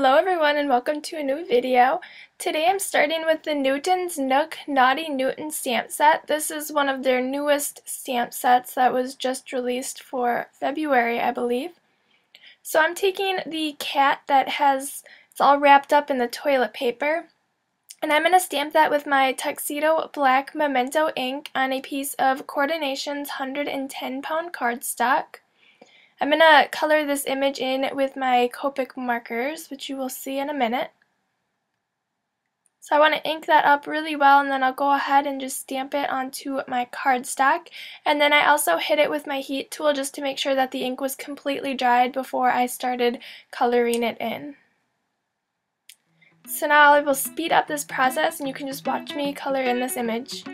Hello everyone and welcome to a new video. Today I'm starting with the Newton's Nook Naughty Newton stamp set. This is one of their newest stamp sets that was just released for February, I believe. So I'm taking the cat it's all wrapped up in the toilet paper, and I'm going to stamp that with my Tuxedo Black Memento ink on a piece of Coordination's 110-pound cardstock. I'm going to color this image in with my Copic markers, which you will see in a minute. So I want to ink that up really well, and then I'll go ahead and just stamp it onto my cardstock. And then I also hit it with my heat tool just to make sure that the ink was completely dried before I started coloring it in. So now I will speed up this process and you can just watch me color in this image.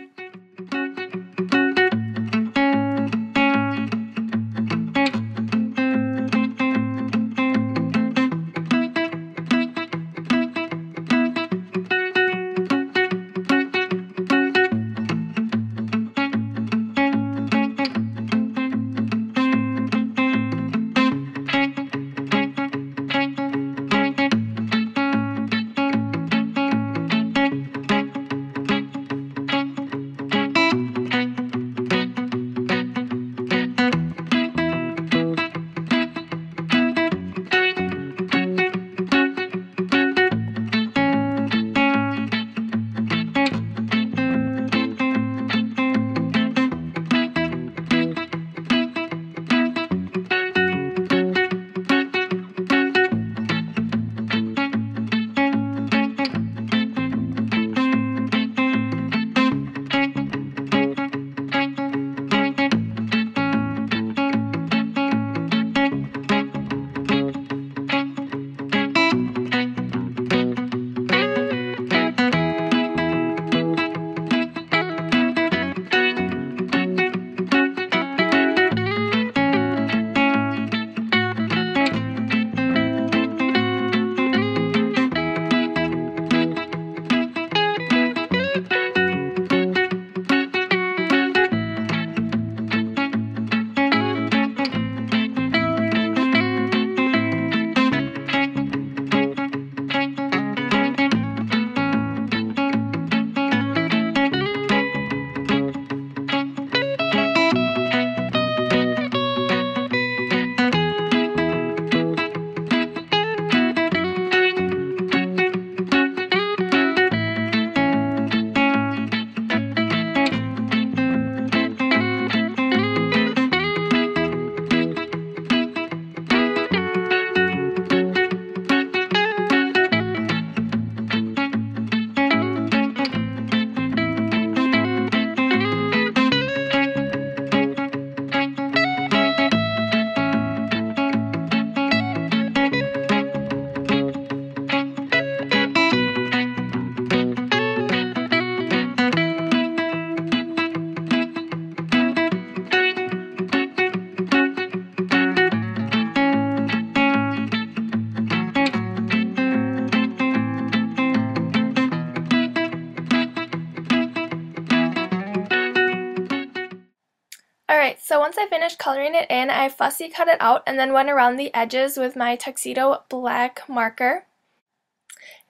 Alright, so once I finished coloring it in, I fussy cut it out and then went around the edges with my Tuxedo Black marker.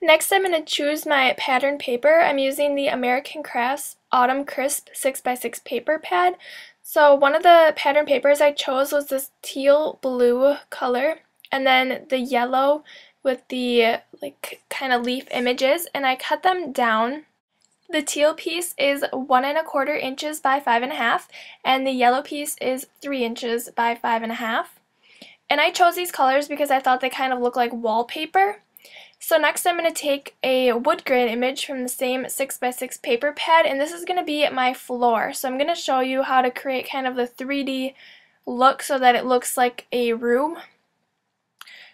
Next, I'm going to choose my pattern paper. I'm using the American Crafts Autumn Crisp 6x6 paper pad. So one of the pattern papers I chose was this teal blue color, and then the yellow with the kind of leaf images, and I cut them down. The teal piece is 1¼ inches by 5½, and the yellow piece is 3 inches by 5½. And I chose these colors because I thought they kind of look like wallpaper. So next I'm going to take a wood grain image from the same 6x6 paper pad, and this is going to be my floor. So I'm going to show you how to create kind of the 3D look so that it looks like a room.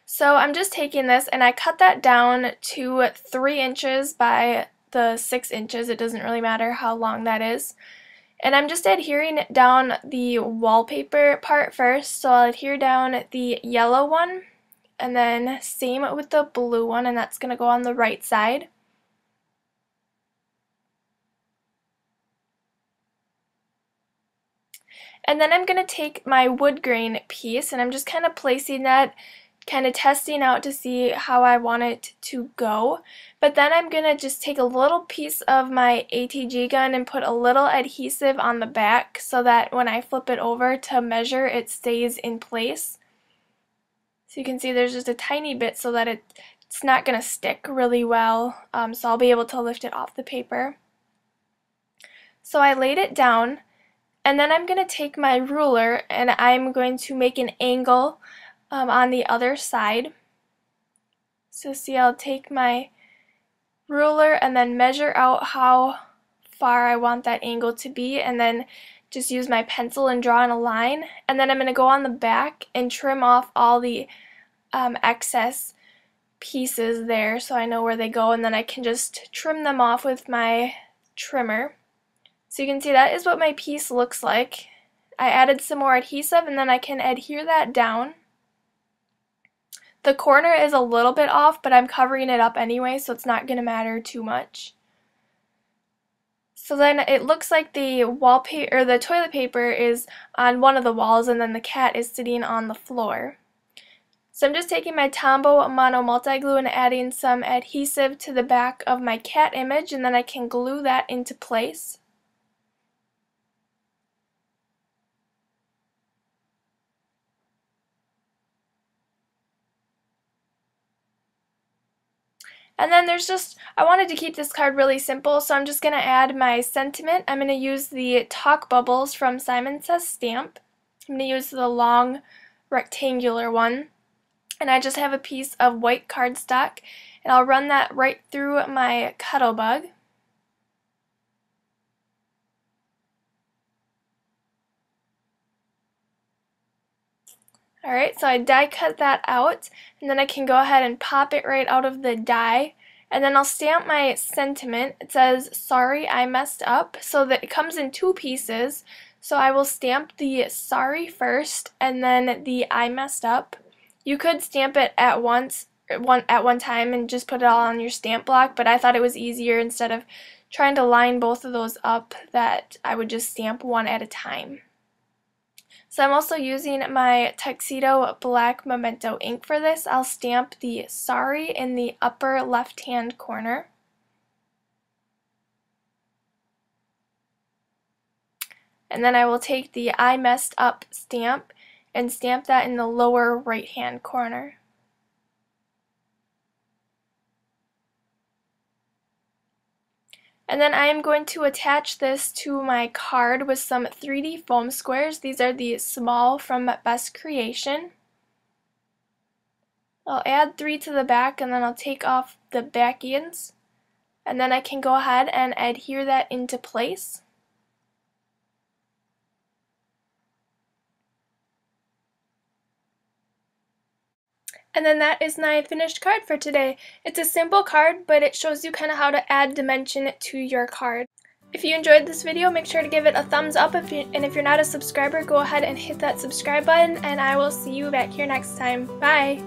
So I'm just taking this and I cut that down to 3 inches by the 6 inches. It doesn't really matter how long that is. And I'm just adhering down the wallpaper part first. So I'll adhere down the yellow one, and then same with the blue one, and that's going to go on the right side. And then I'm going to take my wood grain piece and I'm just kind of placing that kind of testing out to see how I want it to go. But then I'm going to just take a little piece of my ATG gun and put a little adhesive on the back so that when I flip it over to measure, it stays in place. So you can see there's just a tiny bit so that it's not going to stick really well, so I'll be able to lift it off the paper. So I laid it down, and then I'm going to take my ruler and I'm going to make an angle on the other side. So see, I'll take my ruler and then measure out how far I want that angle to be, and then just use my pencil and draw in a line. And then I'm going to go on the back and trim off all the excess pieces there so I know where they go, and then I can just trim them off with my trimmer. So you can see that is what my piece looks like. I added some more adhesive and then I can adhere that down. The corner is a little bit off, but I'm covering it up anyway, so it's not going to matter too much. So then it looks like the wallpaper or the toilet paper is on one of the walls and then the cat is sitting on the floor. So I'm just taking my Tombow Mono Multi-Glue and adding some adhesive to the back of my cat image, and then I can glue that into place. And then I wanted to keep this card really simple, so I'm just going to add my sentiment. I'm going to use the Talk Bubbles from Simon Says Stamp. I'm going to use the long rectangular one. And I just have a piece of white cardstock, and I'll run that right through my Cuttlebug. Alright, so I die cut that out, and then I can go ahead and pop it right out of the die, and then I'll stamp my sentiment. It says, "Sorry, I messed up," so that it comes in two pieces. So I will stamp the sorry first, and then the I messed up. You could stamp it at one time and just put it all on your stamp block, but I thought it was easier instead of trying to line both of those up that I would just stamp one at a time. So I'm also using my Tuxedo Black Memento ink for this. I'll stamp the sorry in the upper left-hand corner. And then I will take the I messed up stamp and stamp that in the lower right-hand corner. And then I am going to attach this to my card with some 3D foam squares. These are the small from Best Creation. I'll add 3 to the back, and then I'll take off the back ends. And then I can go ahead and adhere that into place. And then that is my finished card for today. It's a simple card, but it shows you kind of how to add dimension to your card. If you enjoyed this video, make sure to give it a thumbs up, and if you're not a subscriber, go ahead and hit that subscribe button, and I will see you back here next time. Bye!